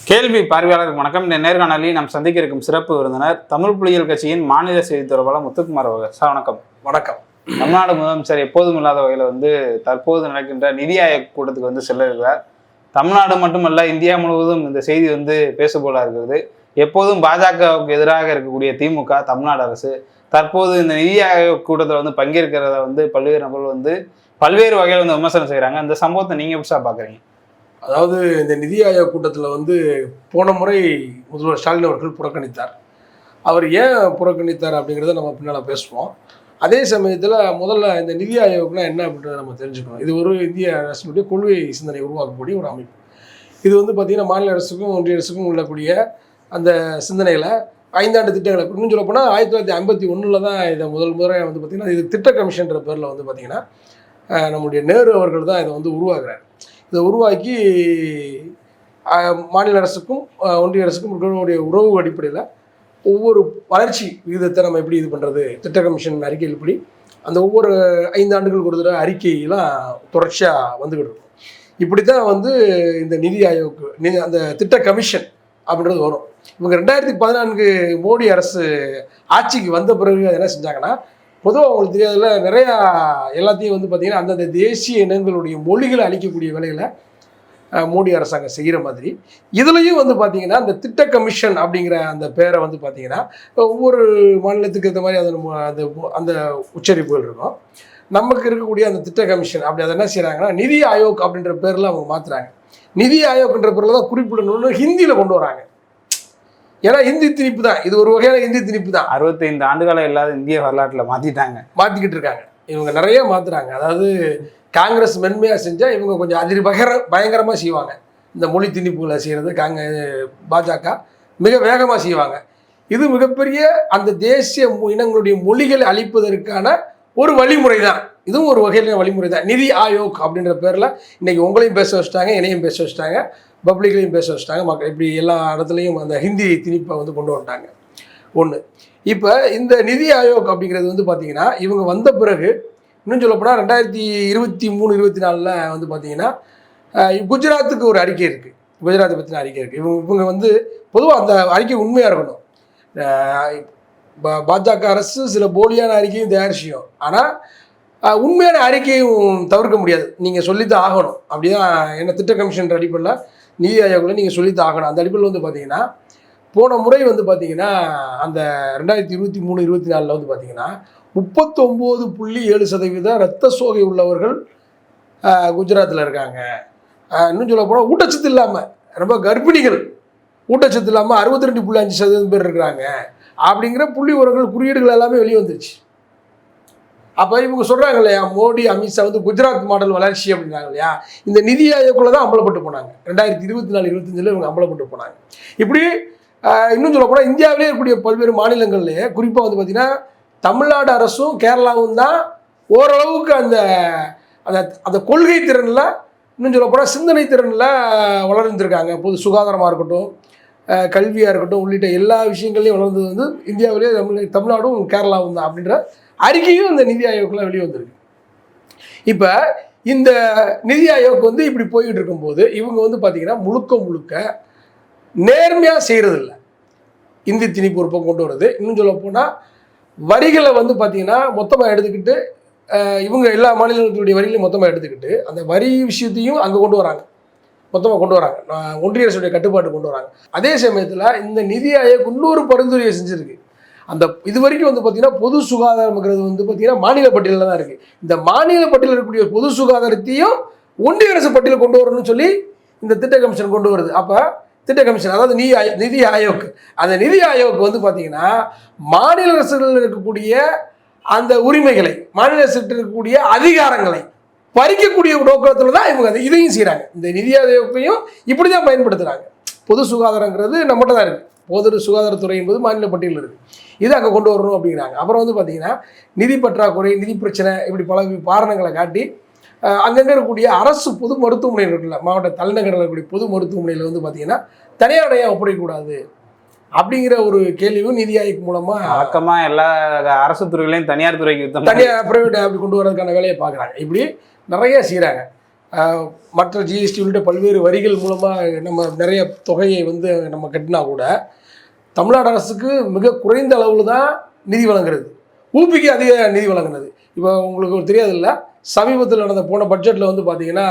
கேள்வி பார்வையாளருக்கு வணக்கம். இந்த நேர்காணலில் நாம் சந்திக்க இருக்கும் சிறப்பு விருந்தினர் தமிழ் புலிகள் கட்சியின் மாநில செய்தி தொடர்பாளர் முத்துக்குமார் அவர்கள். சார் வணக்கம். வணக்கம். தமிழ்நாடு முதலமைச்சர் எப்போதும் இல்லாத வகையில் தற்போது நடக்கின்ற நிதி ஆயோக் கூட்டத்துக்கு செல்ல இருக்கிறார். தமிழ்நாடு மட்டுமல்ல, இந்தியா முழுவதும் இந்த செய்தி பேசுபொருளாக இருக்கிறது. எப்போதும் பாஜகவுக்கு எதிராக இருக்கக்கூடிய திமுக தமிழ்நாடு அரசு தற்போது இந்த நிதி ஆயோக் கூட்டத்தில் பங்கேற்கிறத பல்வேறு நபர்கள் பல்வேறு வகையில் விமர்சனம் செய்கிறாங்க. இந்த சம்பவத்தை நீங்கள் எப்படி சார் பார்க்குறீங்க? அதாவது இந்த நிதி ஆயோக் கூட்டத்தில் போன முறை முதல்வர் ஸ்டாலின் அவர்கள் புறக்கணித்தார். அவர் ஏன் புறக்கணித்தார் அப்படிங்கிறத நம்ம பின்னால் பேசுவோம். அதே சமயத்தில் முதல்ல இந்த நிதி ஆயோக்னா என்ன அப்படின்றத நம்ம தெரிஞ்சுக்கணும். இது ஒரு இந்திய அரசினுடைய கொள்கை சிந்தனை உருவாக்கக்கூடிய ஒரு அமைப்பு. இது பார்த்திங்கன்னா மாநில அரசுக்கும் ஒன்றிய அரசுக்கும் உள்ளக்கூடிய அந்த சிந்தனையில் 5 ஆண்டு திட்டங்களை இன்னும் சொல்லப்போனால் 1951 தான் இதை முதல் முறை பார்த்திங்கன்னா இது திட்ட கமிஷன்ற பேரில் பார்த்திங்கன்னா நம்முடைய நேரு அவர்கள் தான் இதை உருவாக்குறார். இதை உருவாக்கி மாநில அரசுக்கும் ஒன்றிய அரசுக்கும் இருக்கிற உறவு அடிப்படையில் ஒவ்வொரு வளர்ச்சி விகிதத்தை நம்ம எப்படி இது பண்ணுறது, திட்ட கமிஷன் அறிக்கையில் இப்படி அந்த ஒவ்வொரு 5 ஆண்டுகளுக்கு ஒரு தடவை அறிக்கையெல்லாம் தொடர்ச்சியாக வந்துக்கிட்டு இருக்கும். இப்படி தான் இந்த நிதி ஆயோக் அந்த திட்ட கமிஷன் அப்படின்றது வரும். இவங்க 2014 மோடி அரசு ஆட்சிக்கு வந்த பிறகு என்ன செஞ்சாங்கன்னா, பொதுவாக அவங்களுக்கு தெரியாதுல, நிறையா எல்லாத்தையும் பார்த்திங்கன்னா அந்தந்த தேசிய இனங்களுடைய மொழிகளை அளிக்கக்கூடிய வேலைகளை மோடி அரசாங்கம் செய்கிற மாதிரி இதுலேயும் பார்த்திங்கன்னா அந்த திட்ட கமிஷன் அப்படிங்கிற அந்த பேரை பார்த்திங்கன்னா ஒவ்வொரு மாநிலத்துக்கு ஏற்ற மாதிரி அந்த அந்த உச்சரிப்புகள் இருக்கும். நமக்கு இருக்கக்கூடிய அந்த திட்ட கமிஷன் அப்படி அதை என்ன செய்கிறாங்கன்னா நிதி ஆயோக் அப்படின்ற பேரில் அவங்க மாற்றுறாங்க. நிதி ஆயோக்ன்ற பேரில் தான் குறிப்பிடணும்னு ஹிந்தியில் கொண்டு வராங்க. ஏன்னா இந்தி திணிப்பு தான், இது ஒரு வகையான இந்தி திணிப்பு தான். 65 ஆண்டுகாலம் இல்லாத இந்திய வரலாற்றில் மாற்றிக்கிட்டு இருக்காங்க. இவங்க நிறைய மாற்றுறாங்க. அதாவது காங்கிரஸ் மென்மையாக செஞ்சால் இவங்க கொஞ்சம் பயங்கரமாக செய்வாங்க. இந்த மொழி திணிப்புகளை செய்கிறது பாஜக மிக வேகமாக செய்வாங்க. இது மிகப்பெரிய அந்த தேசிய இனங்களுடைய மொழிகளை அளிப்பதற்கான ஒரு வழிமுறை தான். இதுவும் ஒரு வகையில வழிமுறை தான். நிதி ஆயோக் அப்படின்ற பேரில் இன்றைக்கி உங்களையும் பேச வச்சுட்டாங்க, என்னையும் பேச வச்சுட்டாங்க, பப்ளிக்லையும் பேச வச்சுட்டாங்க. மக்கள் இப்படி எல்லா இடத்துலையும் அந்த ஹிந்தி திணிப்பை கொண்டு வந்துட்டாங்க. ஒன்று. இப்போ இந்த நிதி ஆயோக் அப்படிங்கிறது பார்த்திங்கன்னா இவங்க வந்த பிறகு இன்னும் சொல்லப்போனால் 2023-24 பார்த்திங்கன்னா குஜராத்துக்கு ஒரு அறிக்கை இருக்குது. குஜராத்தை பற்றின அறிக்கை இருக்குது. இவங்க பொதுவாக அந்த அறிக்கை உண்மையாக இருக்கணும். பாஜக அரசு சில போலியான அறிக்கையும் தயாரிச்சியும், ஆனால் உண்மையான அறிக்கையும் தவிர்க்க முடியாது. நீங்கள் சொல்லித்தான் ஆகணும். அப்படிதான் என்ன திட்ட கமிஷன் அடிப்படையில் நிதி ஆயோக்கில் நீங்கள் சொல்லித்தான் ஆகணும். அந்த அடிப்படையில் பார்த்திங்கன்னா போன முறை பார்த்திங்கன்னா அந்த 2023-24 பார்த்திங்கன்னா 39.7% இரத்த சோகை உள்ளவர்கள் குஜராத்தில் இருக்காங்க. இன்னும் சொல்ல போனால் ஊட்டச்சத்து இல்லாமல் ரொம்ப கர்ப்பிணிகள் ஊட்டச்சத்து இல்லாமல் 62.5% பேர் இருக்கிறாங்க அப்படிங்கிற புள்ளி உரங்கள் குறியீடுகள் எல்லாமே வெளியே வந்துருச்சு. அப்போ இவங்க சொல்கிறாங்க இல்லையா, மோடி அமித்ஷா குஜராத் மாடல் வளர்ச்சி அப்படின்னாங்க இல்லையா, இந்த நிதி ஆயோக்குள்ளே தான் அம்பலப்பட்டு போனாங்க. 2024-25 இவங்க அம்பலப்பட்டு போனாங்க. இப்படி இன்னும் சொல்ல போனால் இந்தியாவிலே இருக்கக்கூடிய பல்வேறு மாநிலங்கள்லேயே குறிப்பாக பார்த்திங்கன்னா தமிழ்நாடு அரசும் கேரளாவும் தான் ஓரளவுக்கு அந்த அந்த கொள்கை திறனில் இன்னும் சொல்ல போனால் சிந்தனை திறனில் வளர்ந்துருக்காங்க. பொது சுகாதாரமாக இருக்கட்டும், கல்வியாக இருக்கட்டும், உள்ளிட்ட எல்லா விஷயங்கள்லையும் வளர்ந்தது இந்தியாவிலே தமிழ்நாடும் கேரளாவும் தான் அப்படின்ற அறிக்கையும் இந்த நிதி ஆயோக்கில் வெளியே வந்திருக்கு. இப்போ இந்த நிதி ஆயோக் இப்படி போய்கிட்டு இருக்கும்போது இவங்க பார்த்திங்கன்னா முழுக்க நேர்மையாக செய்கிறதில்ல. இந்தி திணிப்பு ஒரு பக்கம் கொண்டு வருது. இன்னும் சொல்ல போனால் வரிகளை பார்த்திங்கன்னா மொத்தமாக எடுத்துக்கிட்டு இவங்க எல்லா மாநிலங்களுடைய வரிகளையும் மொத்தமாக எடுத்துக்கிட்டு அந்த வரி விஷயத்தையும் அங்கே கொண்டு வராங்க, மொத்தமாக கொண்டு வராங்க. ஒன்றிய அரசுடைய கட்டுப்பாட்டு கொண்டு வராங்க. அதே சமயத்தில் இந்த நிதி ஆயோக் இன்னொரு பரிந்துரையை செஞ்சுருக்கு. அந்த இது வரைக்கும் பார்த்திங்கன்னா பொது சுகாதாரம்ங்கிறது பார்த்திங்கன்னா மாநில பட்டியலில் தான் இருக்குது. இந்த மாநில பட்டியலில் இருக்கக்கூடிய பொது சுகாதாரத்தையும் ஒன்றிய அரசு பட்டியலில் கொண்டு வரணும்னு சொல்லி இந்த திட்ட கமிஷன் கொண்டு வருது. அப்போ திட்ட கமிஷன் அதாவது நிதி ஆயோக், அந்த நிதி ஆயோக் பார்த்திங்கன்னா மாநில அரசுகளில் இருக்கக்கூடிய அந்த உரிமைகளை, மாநில அரசுகிட்ட இருக்கக்கூடிய அதிகாரங்களை பறிக்கக்கூடிய நோக்கத்தில் தான் இவங்க இதையும் செய்கிறாங்க. இந்த நிதி ஆயோக்கையும் இப்படி தான் பயன்படுத்துகிறாங்க. பொது சுகாதாரங்கிறது நம்மகிட்ட தான் இருக்குது. பொது சுகாதாரத்துறை என்பது மாநில பட்டியலில் இருக்குது. இது அங்கே கொண்டு வரணும் அப்படிங்கிறாங்க. அப்புறம் பார்த்திங்கன்னா நிதி பற்றாக்குறை, நிதி பிரச்சனை, இப்படி பல காரணங்களை காட்டி அங்கங்கே இருக்கக்கூடிய அரசு பொது மருத்துவமனைகள் இருக்குல்ல, மாவட்ட தலைநகரில் இருக்கக்கூடிய பொது மருத்துவமனையில் பார்த்திங்கன்னா தனியாரையாக ஒப்படைக்கக்கூடாது அப்படிங்கிற ஒரு கேள்வியும் நிதி ஆயோக் மூலமாக வழக்கமாக எல்லா அரசு துறைகளையும் தனியார் துறைக்கு தனியார் பிரைவேட் அப்படி கொண்டு வரதுக்கான வேலையை பார்க்குறாங்க. இப்படி நிறைய செய்கிறாங்க. மற்ற ஜிஎஸ்டி உள்ளிட்ட பல்வேறு வரிகள் மூலமாக நம்ம நிறைய தொகையை வந்து நம்ம கட்டினா கூட தமிழ்நாடு அரசுக்கு மிக குறைந்த அளவில் தான் நிதி வழங்குறது. ஊபிக்கு அதிக நிதி வழங்குனது. இப்போ உங்களுக்கு தெரியாது இல்லை, சமீபத்தில் நடந்த போன பட்ஜெட்டில் வந்து பார்த்தீங்கன்னா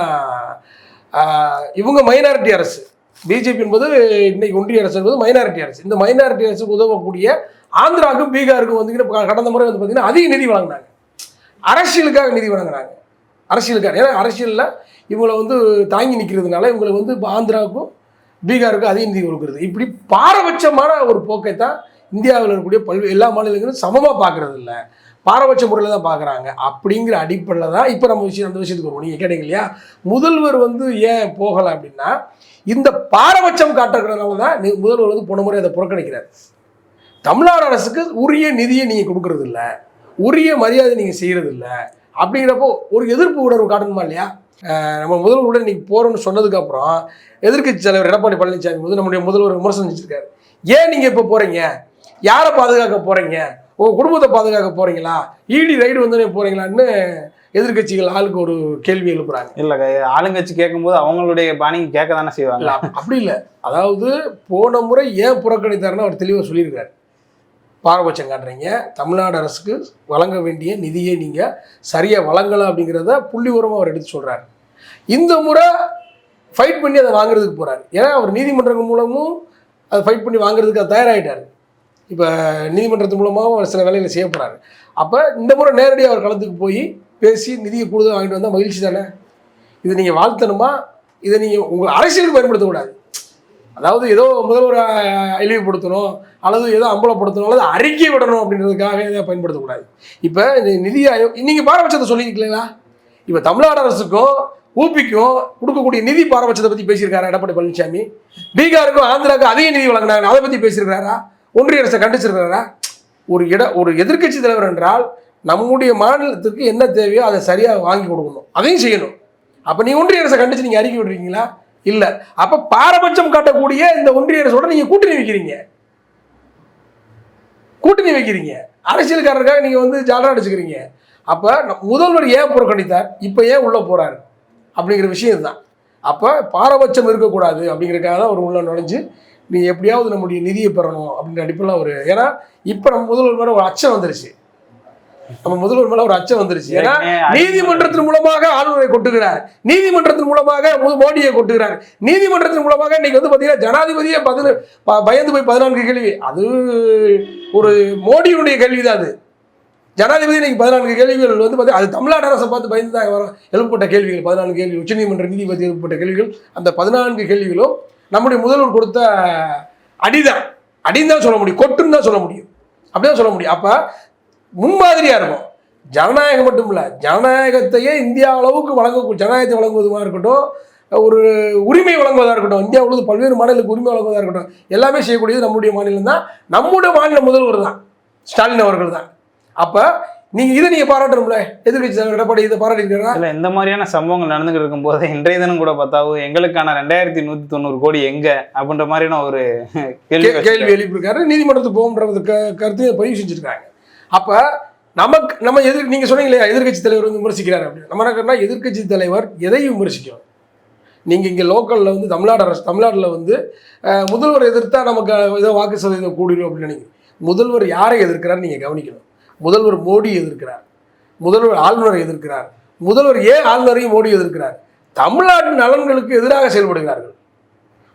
இவங்க மைனாரிட்டி அரசு, பிஜேபி என்பது இன்னைக்கு ஒன்றிய அரசு என்பது மைனாரிட்டி அரசு. இந்த மைனாரிட்டி அரசுக்கு உதவக்கூடிய ஆந்திராவுக்கும் பீகாருக்கும் வந்து கடந்த முறை வந்து பார்த்தீங்கன்னா அதிக நிதி வழங்கினாங்க. அரசியலுக்காக நிதி வழங்குறாங்க, அரசியலுக்காக. ஏன்னா அரசியலில் இவங்களை வந்து தாங்கி நிற்கிறதுனால இவங்களுக்கு வந்து இப்போ ஆந்திராவுக்கும் பீகாருக்கும் அதிக நிதி கொடுக்குறது. இப்படி பாரபட்சமான ஒரு போக்கை தான் இந்தியாவில் இருக்கக்கூடிய எல்லா மாநிலங்களும் சமமாக பார்க்கறது இல்லை, பாரபட்ச முறையில் தான் பார்க்குறாங்க. அப்படிங்கிற அடிப்படையில் தான் இப்போ நம்ம அந்த விஷயத்துக்கு வருவோம். நீங்கள் கேட்டீங்க இல்லையா, முதல்வர் வந்து ஏன் போகலை அப்படின்னா இந்த பாரபட்சம் காட்டுறதுனால தான் முதல்வர் வந்து போன முறை அதை புறக்கணிக்கிறார். தமிழ்நாடு அரசுக்கு உரிய நிதியை நீங்கள் கொடுக்கறது இல்லை, உரிய மரியாதை நீங்கள் செய்கிறது இல்லை. அப்படிங்கிறப்போ ஒரு எதிர்ப்பு உணர்வு காட்டணுமா இல்லையா? நம்ம முதல்வருடன் இன்னைக்கு போகிறோன்னு சொன்னதுக்கப்புறம் எதிர்க்கட்சி தலைவர் எடப்பாடி பழனிசாமி வந்து நம்முடைய முதல்வர் விமர்சனம் செஞ்சுருக்காரு. ஏன் நீங்கள் இப்போ போகிறீங்க, யாரை பாதுகாக்க போகிறீங்க, உங்கள் குடும்பத்தை பாதுகாக்க போகிறீங்களா, இடி ரைடு வந்தோடனே போகிறீங்களான்னு எதிர்கட்சிகள் ஆளுக்கு ஒரு கேள்வி எழுப்புறாங்க. இல்லை, ஆளுங்கட்சி கேட்கும்போது அவங்களுடைய பாணிக்கு கேட்க தானே செய்வாங்க. அப்படி இல்லை, அதாவது போன முறை ஏன் புறக்கணித்தாருன்னு அவர் தெளிவாக சொல்லியிருக்காரு. பாரபட்சம் காட்டுறீங்க, தமிழ்நாடு அரசுக்கு வழங்க வேண்டிய நிதியை நீங்கள் சரியாக வழங்கலாம் அப்படிங்கிறத புள்ளி உரமாக அவர் எடுத்து சொல்கிறார். இந்த முறை ஃபைட் பண்ணி அதை வாங்குறதுக்கு போகிறார். ஏன்னா அவர் நீதிமன்றங்கள் மூலமும் அதை ஃபைட் பண்ணி வாங்குறதுக்கு அது தயாராகிட்டார். இப்போ நீதிமன்றத்தின் மூலமாகவும் அவர் சில வேலைகளை செய்ய போகிறாரு. அப்போ இந்த முறை நேரடியாக அவர் களத்துக்கு போய் பேசி நிதியை கூடுதல் வாங்கிட்டு வந்தால் மகிழ்ச்சி தானே. இதை நீங்கள் வாழ்த்தணுமா, இதை நீங்கள் உங்கள் அரசியலுக்கு பயன்படுத்தக்கூடாது. அதாவது ஏதோ முதல்வரை இழிவுபடுத்தணும் அல்லது ஏதோ அம்பலப்படுத்தணும் அல்லது அறிக்கை விடணும் அப்படின்றதுக்காக இதை பயன்படுத்தக்கூடாது. இப்போ இந்த நிதி ஆயோக் நீங்கள் பாரபட்சத்தை சொல்லியிருக்கீங்களா? இப்போ தமிழ்நாடு அரசுக்கும் ஊபிக்கும் கொடுக்கக்கூடிய நிதி பாரபட்சத்தை பற்றி பேசியிருக்காரா எடப்பாடி பழனிசாமி? பீகாருக்கும் ஆந்திராவுக்கும் அதிக நிதி வழங்கினாங்க, அதை பற்றி பேசியிருக்காரா? ஒன்றிய அரசை கண்டிச்சிருக்காரா? ஒரு எதிர்க்கட்சி தலைவர் என்றால் நம்முடைய மாநிலத்துக்கு என்ன தேவையோ அதை சரியாக வாங்கி கொடுக்கணும், அதையும் செய்யணும். அப்போ நீங்கள் ஒன்றிய அரசை கண்டிச்சு நீங்கள் அறிக்கை விடுறீங்களா? இல்லை. அப்போ பாரபட்சம் காட்டக்கூடிய இந்த ஒன்றிய அரசோட நீங்கள் கூட்டணி வைக்கிறீங்க, அரசியல்காரருக்காக நீங்கள் வந்து ஜாலரா அடிச்சுக்கிறீங்க. அப்போ முதல்வர் ஏன் புறக்கணித்தார், இப்போ ஏன் உள்ளே போகிறாரு அப்படிங்கிற விஷயம் தான். அப்போ பாரபட்சம் இருக்கக்கூடாது அப்படிங்கிறதுக்காக தான் அவர் உள்ள நுழைஞ்சு நீ எப்படியாவது நம்முடைய நிதியை பெறணும் அப்படின்ற அடிப்படையில் ஒரு, ஏன்னா இப்போ நம்ம முதல்வர் மேலே ஒரு அச்சம் வந்துருச்சு, ஏன்னா நீதிமன்றத்தின் மூலமாக ஆளுநரை கொட்டுகிறார், நீதிமன்றத்தின் மூலமாக மோடியை கொட்டுகிறார், நீதிமன்றத்தின் மூலமாக இன்னைக்கு வந்து பார்த்தீங்கன்னா ஜனாதிபதியை பயந்து போய் 14 கேள்வி, அது ஒரு மோடியினுடைய கேள்விதான். அது ஜனாதிபதி இன்னைக்கு 14 கேள்விகள் வந்து பார்த்தீங்கன்னா அது தமிழ்நாடு அரசை பார்த்து பயந்து தான் எழுப்பப்பட்ட கேள்விகள். 14 கேள்வி உச்சநீதிமன்ற நீதிபதி எழுப்பப்பட்ட கேள்விகள். அந்த 14 கேள்விகளும் நம்முடைய முதல்வர் கொடுத்த அடிதான் சொல்ல முடியும், கொட்டுன்னு தான் சொல்ல முடியும், அப்படிதான் சொல்ல முடியும். அப்போ முன்மாதிரியாக இருக்கும். ஜனநாயகம் மட்டும் இல்லை, ஜனநாயகத்தையே இந்தியா அளவுக்கு ஜனநாயகத்தை வழங்குவதாக இருக்கட்டும், ஒரு உரிமை வழங்குவதாக இருக்கட்டும், இந்தியா முழுவதும் பல்வேறு மாநிலங்களுக்கு உரிமை வழங்குவதாக இருக்கட்டும், எல்லாமே செய்யக்கூடியது நம்முடைய மாநிலம் தான், நம்முடைய மாநில முதல்வர் தான், ஸ்டாலின் அவர்கள் தான். அப்போ நீங்கள் பாராட்டணும்ல, எதிர்கட்சி தலைவர் எடப்பாடி இதை பாராட்டிருக்காரா? இல்லை, இந்த மாதிரியான சம்பவங்கள் நடந்துகிட்டு இருக்கும்போது இன்றைய தினம் கூட பார்த்தாவும் எங்களுக்கான 2190 கோடி எங்க அப்படின்ற மாதிரியான ஒரு கேள்வி எழுப்பியிருக்காரு. நீதிமன்றத்துக்கு போகும்ன்ற கருத்தையும் பதிவு செஞ்சுருக்காங்க. அப்போ நம்ம நீங்கள் சொன்னீங்க இல்லையா, எதிர்கட்சி தலைவர் வந்து விமர்சிக்கிறார் அப்படின்னு. நம்ம என்ன, எதிர்கட்சி தலைவர் எதையும் விமர்சிக்கும். நீங்கள் இங்கே லோக்கலில் வந்து தமிழ்நாட்டில் வந்து முதல்வர் எதிர்த்தா நமக்கு ஏதோ வாக்கு சதவீதம் கூடிடும் அப்படின்னு நினைக்கிறேன். முதல்வர் யாரை எதிர்க்கிறார் நீங்கள் கவனிக்கணும். முதல்வர் மோடி எதிர்க்கிறார், முதல்வர் ஆளுநரை எதிர்க்கிறார். முதல்வர் ஏன் ஆளுநரையும் மோடி எதிர்க்கிறார்? தமிழ்நாட்டின் நலன்களுக்கு எதிராக செயல்படுகிறார்கள்.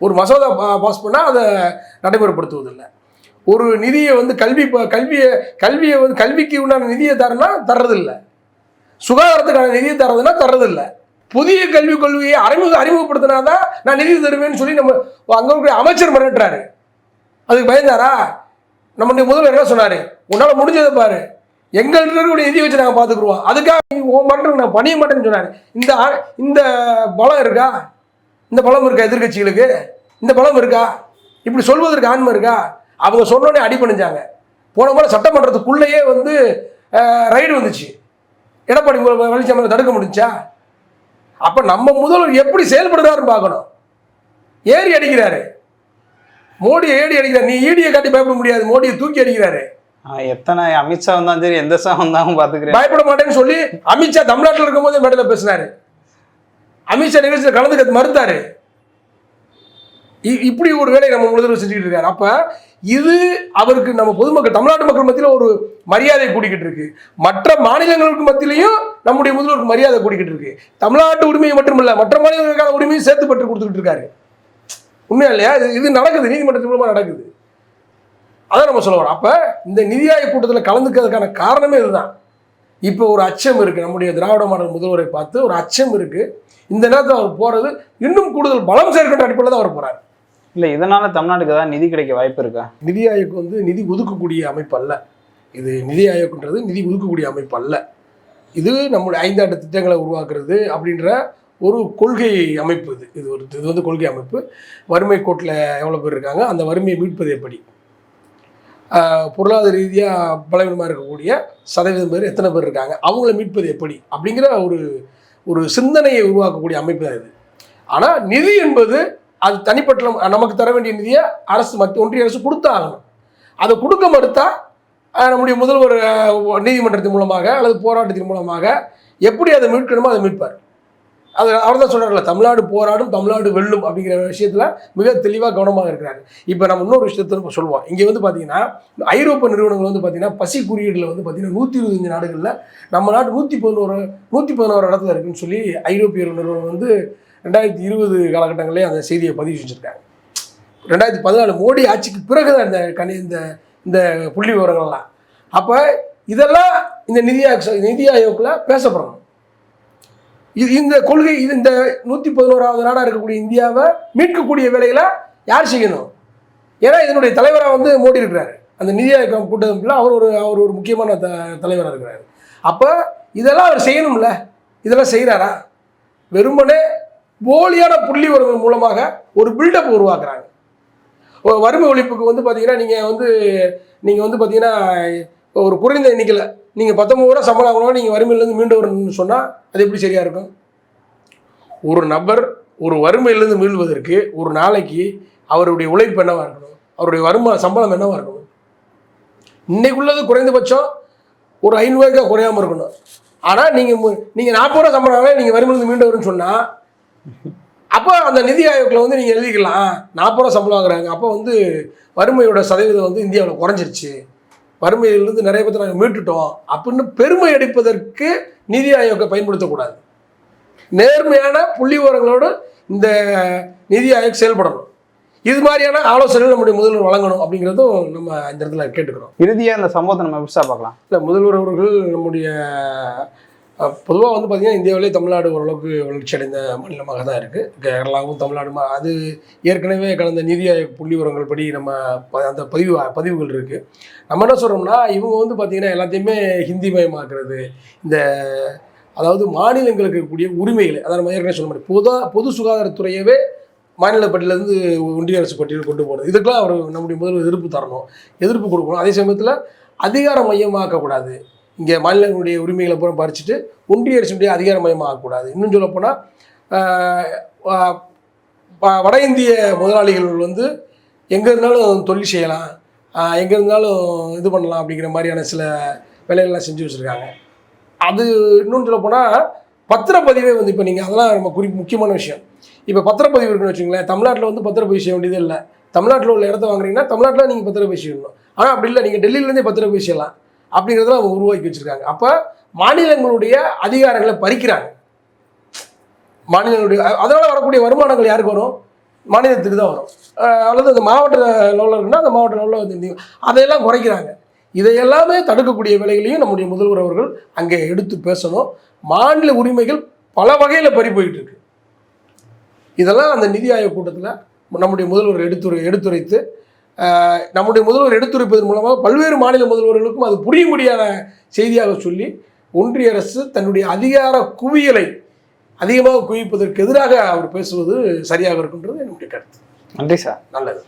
ஒரு மசோதா பாஸ் பண்ணால் அதை நடைமுறைப்படுத்துவதில்லை. ஒரு நிதியை வந்து கல்வியை வந்து கல்விக்கு உண்டான நிதியை தர்றதில்லை, சுகாதாரத்துக்கான நிதியை தர்றதில்லை. புதிய கல்விக் கொள்கையை அறிமுகப்படுத்தினாதான் நான் நிதி தருவேன்னு சொல்லி நம்ம அங்கே இருக்கிற அமைச்சர் மிரட்டுறாரு. அதுக்கு பயந்தாரா? நம்முடைய முதல்வர் என்ன சொன்னார், உன்னால் முடிஞ்சதை பாரு, எங்கள்கிட்ட இருக்கக்கூடிய நிதி வச்சு நாங்கள் பார்த்துக்குருவோம், அதுக்காக உன் மட்டும் நான் பணிய மாட்டேன்னு சொன்னார். இந்த பலம் இருக்கா? இந்த பலம் இருக்கா எதிர்கட்சிகளுக்கு? இந்த பலம் இருக்கா? இப்படி சொல்வதற்கு ஆன்மை இருக்கா? அவங்க சொன்னோடனே அடிபணிஞ்சாங்க. போன முறை சட்டமன்றத்துக்குள்ளேயே வந்து ரைடு வந்துச்சு, எடப்பாடி பழனிசாமி தடுக்க முடிஞ்சா? அப்போ நம்ம முதல்வர் எப்படி செயல்படுறாருன்னு பார்க்கணும். ஏறி அடிக்கிறாரு, மோடியை அடிக்கிறார். நீ ஈடியை காட்டி பயப்பட முடியாது, மோடியை தூக்கி அடிக்கிறாரு. எத்தனை அமித்ஷா வந்தாலும் சரி, எந்த சா வந்தாலும் பார்த்துக்கிறேன், பயப்பட மாட்டேன்னு சொல்லி அமித்ஷா தமிழ்நாட்டில் இருக்கும் போதே மேடையில் பேசினாரு. அமித்ஷா நிகழ்ச்சியில் கலந்துக்க மறுத்தாரு. இப்படி ஒரு வேலையை நம்ம முதல்வர் செஞ்சுக்கிட்டு இருக்காரு. அப்ப இது அவருக்கு நம்ம பொதுமக்கள் தமிழ்நாட்டு மக்கள் மத்தியில் ஒரு மரியாதை கூடிக்கிட்டு இருக்கு. மற்ற மாநிலங்களுக்கு மத்தியிலையும் நம்முடைய முதல்வருக்கு மரியாதை கூடிக்கிட்டு இருக்கு. தமிழ்நாட்டு உரிமையை மட்டுமல்ல, மற்ற மாநிலங்களுக்கான உரிமையும் சேர்த்து பெற்று கொடுத்துக்கிட்டு இருக்காரு. உண்மையா இல்லையா? இது நடக்குது, நீதிமன்றத்தின் மூலமா நடக்குது. அதான் நம்ம சொல்ல வரோம். அப்ப இந்த நிதி ஆயோக் கூட்டத்தில் கலந்துக்கிறதுக்கான காரணமே இதுதான். இப்போ ஒரு அச்சம் இருக்கு, நம்முடைய திராவிட மாடல் முதல்வரை பார்த்து ஒரு அச்சம் இருக்கு. இந்த நேரத்தில் அவர் போறது இன்னும் கூடுதல் பலம் சேர்க்கின்ற அடிப்படையில் தான் அவர் போறாரு. இல்லை, இதனால தமிழ்நாட்டுக்கு ஏதாவது நிதி கிடைக்க வாய்ப்பு இருக்கா? நிதி ஆயோக் வந்து நிதி ஒதுக்கக்கூடிய அமைப்பு அல்ல. இது நிதி ஆயோக்ன்றது நிதி ஒதுக்கக்கூடிய அமைப்பு அல்ல. இது நம்முடைய 5 ஆண்டு திட்டங்களை உருவாக்குறது அப்படின்ற ஒரு கொள்கை அமைப்பு. இது வந்து கொள்கை அமைப்பு. வறுமை கோட்டில் எவ்வளோ பேர் இருக்காங்க, அந்த வறுமையை மீட்பது எப்படி, பொருளாதார ரீதியாக பலவீனமாக இருக்கக்கூடிய சதவீதம் பேர் எத்தனை பேர் இருக்காங்க, அவங்கள மீட்பது எப்படி அப்படிங்கிற ஒரு சிந்தனையை உருவாக்கக்கூடிய அமைப்பு தான் இது. ஆனால் நிதி என்பது அது தனிப்பட்ட நமக்கு தர வேண்டிய நிதியை ஒன்றிய அரசு கொடுத்தாகணும். அதை கொடுக்க மறுத்தா நம்முடைய முதல்வர் நீதிமன்றத்தின் மூலமாக அல்லது போராட்டத்தின் மூலமாக எப்படி அதை மீட்கணுமோ அதை மீட்பார். அது அவர் தான் சொல்கிறார்ல, தமிழ்நாடு போராடும், தமிழ்நாடு வெல்லும் அப்படிங்கிற விஷயத்தில் மிக தெளிவாக கவனமாக இருக்கிறாரு. இப்போ நம்ம இன்னொரு விஷயத்த சொல்லுவோம். இங்கே வந்து பார்த்தீங்கன்னா ஐரோப்பிய நிறுவனங்கள் வந்து பார்த்தீங்கன்னா பசி குறியீடில் வந்து பார்த்தீங்கன்னா 125 நாடுகளில் நம்ம நாடு 111 இடத்துல இருக்குன்னு சொல்லி ஐரோப்பிய நிறுவனம் வந்து 2020 காலகட்டங்களிலே அந்த செய்தியை பதிவு செஞ்சுருக்காங்க. 2014 மோடி ஆட்சிக்கு பிறகு தான் இந்த புள்ளி விவரங்கள்லாம். அப்போ இதெல்லாம் இந்த நிதி ஆயோக்கில் பேசப்படணும். இந்த கொள்கை இந்த 111வது நாடாக இருக்கக்கூடிய இந்தியாவை மீட்கக்கூடிய வேலைகளை யார் செய்யணும்? ஏன்னா இதனுடைய தலைவராக வந்து மோடி இருக்கிறாரு. அந்த நிதி ஆயோக் கூட்டத்தில் அவர் ஒரு முக்கியமான தலைவராக இருக்கிறாரு. அப்போ இதெல்லாம் அவர் செய்யணும்ல. இதெல்லாம் செய்கிறாரா? வெறுமனே போலியான புள்ளி விவரங்கள் மூலமாக ஒரு பில்டப் உருவாக்குறாங்க. வறுமை ஒழிப்புக்கு வந்து பார்த்தீங்கன்னா நீங்கள் வந்து பார்த்தீங்கன்னா ஒரு குறைந்த எண்ணிக்கையில் நீங்கள் 19 ரூபா சம்பளம் ஆகணும், நீங்கள் வறுமையிலேருந்து மீண்டு வரணும்னு சொன்னால் அது எப்படி சரியாக இருக்கும்? ஒரு நபர் ஒரு வறுமையிலேருந்து மீள்வதற்கு ஒரு நாளைக்கு அவருடைய உழைப்பு என்னவாக இருக்கணும், அவருடைய சம்பளம் என்னவாக இருக்கணும்? இன்னைக்குள்ளது குறைந்தபட்சம் ஒரு 500 ரூபாய்க்கு குறையாமல் இருக்கணும். ஆனால் நீங்கள் 40 ரூபா சம்பளம் ஆகல நீங்கள் வறுமையிலேருந்து மீண்டு வரும்னு சொன்னால் அப்போ அந்த நிதி ஆயோக்கில் வந்து நீங்கள் எழுதிக்கலாம் 40 ரூபா சம்பளம் வாங்குறாங்க, அப்போ வந்து வறுமையோட சதவீதம் வந்து இந்தியாவில் குறைஞ்சிருச்சு, வறுமையிலிருந்து நிறைய பேர் நாங்கள் மீட்டுட்டோம் அப்படின்னு பெருமை அடிப்பதற்கு நிதி ஆயோக்கை பயன்படுத்தக்கூடாது. நேர்மையான புள்ளி விவரங்களோடு இந்த நிதி ஆயோக் செயல்படணும். இது மாதிரியான ஆலோசனைகள் நம்முடைய முதல்வர் வழங்கணும் அப்படிங்கிறதும் நம்ம இந்த இடத்துல கேட்டுக்கிறோம். இறுதியாக இந்த சம்பவத்தை நம்ம விசா பார்க்கலாம். இல்லை, முதல்வர் அவர்கள் நம்முடைய பொதுவாக வந்து பார்த்திங்கன்னா இந்தியாவிலே தமிழ்நாடு ஓரளவுக்கு வளர்ச்சி அடைந்த மாநிலமாக தான் இருக்குது. கேரளாவும் தமிழ்நாடுமா அது ஏற்கனவே கடந்த நிதி ஆயோக் புள்ளி விவரங்கள் படி நம்ம அந்த பதிவுகள் இருக்குது. நம்ம என்ன சொல்கிறோம்னா இவங்க வந்து பார்த்திங்கன்னா எல்லாத்தையுமே ஹிந்தி மயமாக்குறது, அதாவது மாநிலங்களுக்கு இருக்கக்கூடிய உரிமைகளை, அதாவது நம்ம ஏற்கனவே சொல்ல முடியும் பொது சுகாதாரத்துறையவே மாநில பட்டியலேருந்து ஒன்றிய அரசு பட்டியல் கொண்டு போகிறது, இதுக்கெல்லாம் அவர் நம்முடைய முதல்வர் எதிர்ப்பு கொடுக்கணும். அதே சமயத்தில் அதிகார மையமாக்கக்கூடாது. இங்கே மாநிலங்களுடைய உரிமைகளை பூரா பறிச்சுட்டு ஒன்றிய அரசுடைய அதிகார மையமாகக்கூடாது. இன்னும் சொல்லப்போனால் வட இந்திய முதலாளிகள் வந்து எங்கே இருந்தாலும் தொழில் செய்யலாம், எங்கே இருந்தாலும் இது பண்ணலாம் அப்படிங்கிற மாதிரியான சில வேலைகள்லாம் செஞ்சு வச்சுருக்காங்க. அது இன்னொன்று சொல்லப்போனால் பத்திரப்பதிவே வந்து இப்போ நீங்கள் அதெல்லாம் நம்ம முக்கியமான விஷயம். இப்போ பத்திரப்பதிவு இருக்குன்னு வச்சுங்களேன், தமிழ்நாட்டில் வந்து பத்திரப்பதிவு செய்ய வேண்டியதே இல்லை. தமிழ்நாட்டில் உள்ள இடத்த வாங்குறீங்கன்னா தமிழ்நாட்டில் நீங்கள் பத்திரப்பதிவு செய்யணும். ஆனால் அப்படி இல்லை, நீங்கள் டெல்லியிலேருந்தே பத்திரப்பதிவு செய்யலாம் அப்படிங்கிறத அவங்க உருவாக்கி வச்சுருக்காங்க. அப்போ மாநிலங்களுடைய அதிகாரங்களை பறிக்கிறாங்க. மாநிலங்களுடைய அதனால் வரக்கூடிய வருமானங்கள் யாருக்கு வரும்? மாநிலத்துக்கு தான் வரும். அல்லது அந்த மாவட்ட லெவலில் இருக்குன்னா அந்த மாவட்ட லெவலில் வந்து அதையெல்லாம் குறைக்கிறாங்க. இதையெல்லாமே தடுக்கக்கூடிய வேலைகளையும் நம்முடைய முதல்வர் அவர்கள் அங்கே எடுத்து பேசணும். மாநில உரிமைகள் பல வகையில் பறி போயிட்டு இருக்கு. இதெல்லாம் அந்த நிதி ஆயோக் கூட்டத்தில் நம்முடைய முதல்வர் எடுத்துரைத்து நம்முடைய முதல்வர் எடுத்துரைப்பதன் மூலமாக பல்வேறு மாநில முதல்வர்களுக்கும் அது புரியும்படியான செய்தியாக சொல்லி ஒன்றிய அரசு தன்னுடைய அதிகார குவியலை அதிகமாக குவிப்பதற்கு எதிராக அவர் பேசுவது சரியாக இருக்குன்றது என்னுடைய கருத்து. நன்றி சார். நல்லது.